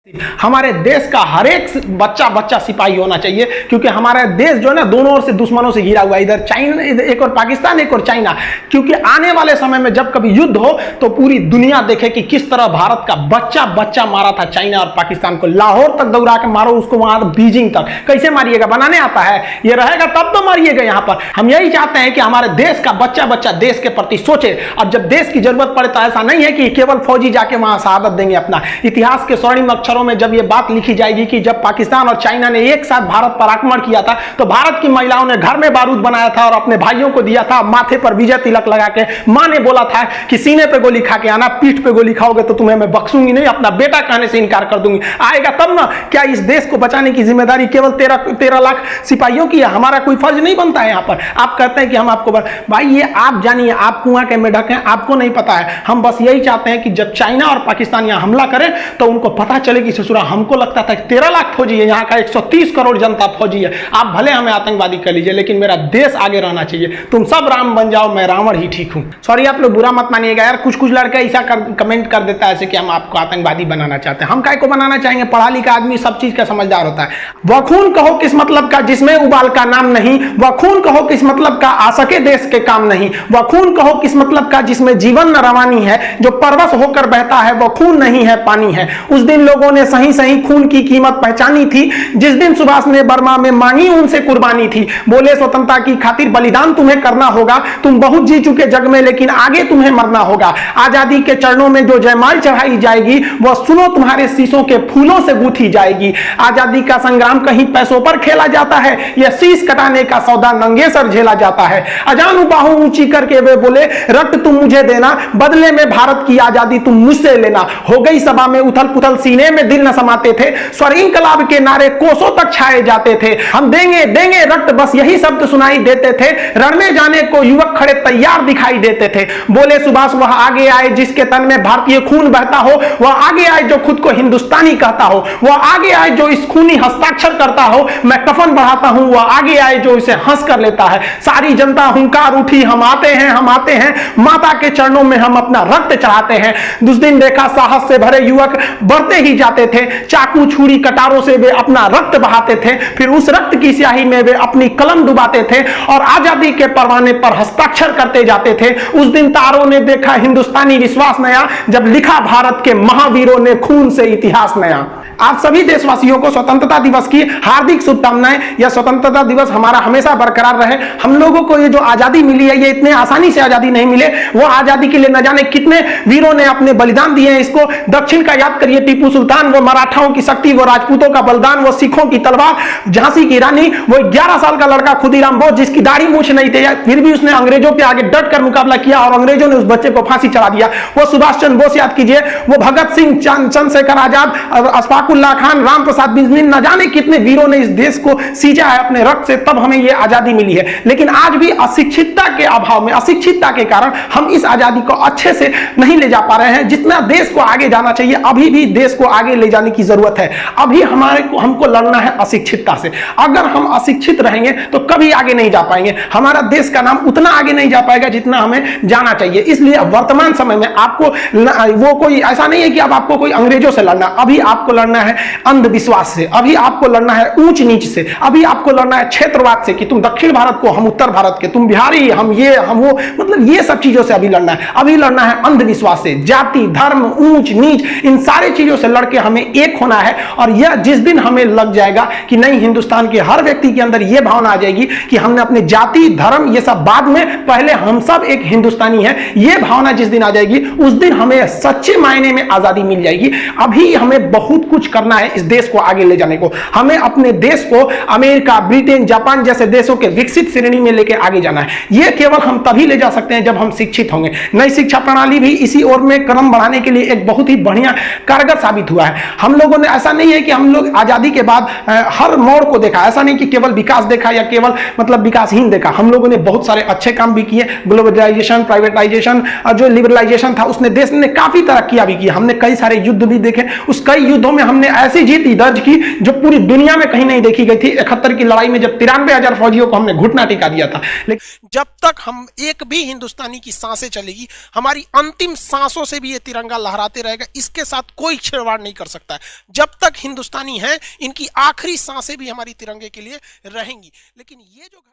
हमारे देश का हर एक बच्चा बच्चा सिपाही होना चाहिए, क्योंकि हमारा देश जो है ना दोनों ओर से दुश्मनों से घिरा हुआ है, इधर चाइना, एक और पाकिस्तान, एक और चाइना। क्योंकि आने वाले समय में जब कभी युद्ध हो तो पूरी दुनिया देखे कि किस तरह भारत का बच्चा बच्चा मारा था चाइना और पाकिस्तान को। लाहौर तक दौड़ा के मारो उसको, वहां बीजिंग तक। कैसे मारिएगा? बनाने आता है? ये रहेगा तब तो मारिएगा। यहाँ पर हम यही चाहते हैं कि हमारे देश का बच्चा बच्चा देश के प्रति सोचे, और जब देश की जरूरत पड़े तो ऐसा नहीं है कि केवल फौजी जाके वहां शहादत देंगे। अपना इतिहास के स्वर्णिम अक्षरों में जब ये बात लिखी जाएगी कि जब पाकिस्तान और चाइना ने एक साथ भारत पर आक्रमण किया था तो भारत की महिलाओं ने घर में बारूद बनाया था और अपने भाइयों को दिया था, माथे पर विजय तिलक लगा के। मां ने बोला था कि सीने पे गोली खा के आना, पीठ पे गोली खाओगे तो तुम्हें मैं बख्शूंगी नहीं, अपना बेटा कहने से इनकार कर दूंगी। आएगा तब ना। क्या इस देश को बचाने की जिम्मेदारी केवल 13 लाख सिपाहियों की है? हमारा कोई फर्ज नहीं बनता है यहाँ पर? आप कहते हैं कि हम आपको भाई ये आप जानिए, आप कुआं के मेढक हैं, आपको नहीं पता है। हम बस यही चाहते हैं कि जब चाइना और पाकिस्तान यहाँ हमला करें तो उनको पता चले कि ससुरा हमको लगता था 13 लाख फौजी है, यहाँ का 130 करोड़ जनता फौजी है। आप भले हमें आतंकवादी कर लीजिए लेकिन मेरा देश आगे रहना चाहिए। तुम सब राम बन जाओ, मैं रावण ही ठीक हूं। सॉरी, आप लोग बुरा मत मानिएगा यार, कुछ लड़के ऐसा कमेंट कर देता है ऐसे कि हम आपको आतंकवादी बनाना चाहते हैं। हम काय को बनाना चाहेंगे? पढ़ा लिखा आदमी सब चीज का समझदार होता है। वह खून कहो किस मतलब का जिसमें उबाल का नाम नहीं, वह खून कहो किस मतलब का आ सके देश के काम नहीं, वह खून कहो किस मतलब का जिसमें जीवन न रवानी है, जो परवश होकर बहता है वह खून नहीं है पानी है। उस दिन लोगों ने सही सही खून की कीमत पहचानी थी जिस दिन सुभाष ने बर्मा में मांगी उनसे कुर्बानी थी। बोले स्वतंत्रता की खातिर बलिदान तुम्हें करना होगा, तुम बहुत जी चुके जग में लेकिन आगे तुम्हें मरना होगा। आजादी के चरणों में जो जयमाल चढ़ाई जाएगी वह सुनो तुम्हारे शीशों के फूलों से गूंथी जाएगी। आजादी का संग्राम कहीं पैसों पर खेला जाता है, यह शीश कटाने का सौदा नंगे सर झेला जाता है। अजानू बाहू ऊंची करके वे बोले रक्त तुम मुझे देना, बदले में भारत की आजादी तुम मुझसे लेना। हो गई सभा में उथल पुथल, सीने में दिल न समाते थे, स्वर इंकलाब के नारे कोसों तक छाए जाते थे। हम देंगे देंगे रक्त बस यही शब्द सुनाई देते थे, रण में जाने को युवक खड़े तैयार दिखाई देते थे। बोले सुभाष वह आगे आए जिसके तन में भारतीय खून बहता हो, वह आगे आए जो खुद को हिंदुस्तानी कहता हो, वह आगे आए जो इस खूनी हस्ताक्षर करता हो। मैं कफन बढ़ाता हूं, वह आगे आए जो इसे हंस कर लेता है। सारी जनता हुंकार उठी, हम आते हैं हम आते हैं, माता के चरणों में हम अपना रक्त चढ़ाते हैं। उस दिन देखा साहस से भरे युवक बढ़ते ही जाते थे, चाकू छुरी कटारों से वे अपना रक्त बहाते थे, फिर उस रक्त की स्याही में वे अपनी कलम डुबाते थे और आजादी के परवाने पर हस्ताक्षर करते जाते थे। उस दिन तारों ने देखा हिंदुस्तानी विश्वास नया, जब लिखा भारत के महावीरों ने खून से इतिहास नया। आप सभी देशवासियों को स्वतंत्रता दिवस की हार्दिक शुभकामनाएं। यह स्वतंत्रता दिवस हमारा हमेशा बरकरार रहे। हम लोगों को ये जो आजादी मिली है ये इतने आसानी से आजादी नहीं मिले। वो आजादी के लिए न जाने कितने वीरों ने अपने बलिदान दिए हैं। इसको दक्षिण का याद करिए, टीपू सुल्तान, वो मराठाओं की शक्ति, वो राजपूतों का बलिदान, वो सिखों की तलवार, झांसी की रानी, वो 11 साल का लड़का खुदीराम बोस जिसकी दाढ़ी मूछ नहीं थी, फिर भी उसने अंग्रेजों के आगे डट कर मुकाबला किया और अंग्रेजों ने उस बच्चे को फांसी चढ़ा दिया। वो सुभाष चंद्र बोस याद कीजिए, वो भगत सिंह, चंद्रशेखर आजाद, अशफाकुल्लाह खान, राम प्रसाद बिस्मिल, न जाने कितने वीरों ने इस देश को सींचा है अपने रक्त से, तब हमें यह आजादी मिली है। लेकिन आज भी अशिक्षितता के अभाव में, अशिक्षितता के कारण हम इस आजादी को अच्छे से नहीं ले जा पा रहे हैं। जितना देश को आगे जाना चाहिए अभी भी देश को आगे ले जाने की जरूरत है। अभी हमको लड़ना है अशिक्षितता से। अगर हम अशिक्षित रहेंगे तो कभी आगे नहीं जा पाएंगे। हमारा देश का नाम उतना आगे नहीं जा पाएगा जितना हमें जाना चाहिए। इसलिए वर्तमान समय में आपको वो कोई ऐसा नहीं है कि अब आपको कोई अंग्रेजों से लड़ना, अभी आपको लड़ना है अंधविश्वास से, अभी आपको लड़ना है ऊंच नीच से, अभी आपको लड़ना है क्षेत्रवाद से कि तुम दक्षिण भारत को, हम उत्तर भारत के, तुम बिहारी, हम ये हम वो, मतलब ये सब चीजों से अभी लड़ना है। अभी लड़ना है अंधविश्वास से, जाति धर्म ऊंच नीच, इन सारे चीजों से लड़के हमें एक होना है। और यह जिस दिन हमें लग जाएगा कि नहीं, हिंदुस्तान के हर व्यक्ति के अंदर यह भावना आ जाएगी कि हमने अपने जाति धर्म ये सब बाद में, पहले हम सब एक हिंदुस्तानी है, यह भावना जिस दिन आ जाएगी उस दिन हमें सच्चे मायने में आजादी मिल जाएगी। अभी हमें बहुत कुछ करना है इस देश को आगे ले जाने को। हमें अपने देश को अमेरिका, ब्रिटेन, जापान जैसे देशों के विकसित श्रेणी में लेके आगे जाना है। यह केवल हम तभी ले जा सकते हैं जब हम शिक्षित होंगे। नई शिक्षा प्रणाली भी इसी ओर में कदम बढ़ाने के लिए एक बहुत ही बढ़िया कारगर साबित हुआ है। हम लोगों ने, ऐसा नहीं है कि हम लोग आजादी के बाद हर मोड़ को देखा, ऐसा नहीं कि केवल विकास देखा या केवल मतलब विकासहीन देखा। हम लोगों ने बहुत सारे अच्छे काम भी किए। ग्लोबलाइजेशन, प्राइवेटाइजेशन और जो लिबरलाइजेशन था उसने देश ने काफी तरक्कियां भी की। हमने कई सारे युद्ध भी देखे, उस कई युद्धों में हम हमने ऐसी जीत दर्ज की जो पूरी दुनिया में कहीं नहीं देखी गई थी। 71 की लड़ाई में जब 93,000 फौजियों को हमने घुटना टिका दिया था। लेकिन जब तक हम एक भी हिंदुस्तानी की सांसें चलेगी, हमारी अंतिम सांसों से भी ये तिरंगा लहराते रहेगा। इसके साथ कोई छेड़छाड़ नहीं कर सकता है। जब तक हिंदुस्तानी हैं, इनकी आखिरी सांसें भी हमारी तिरंगे के लिए रहेंगी। लेकिन ये जो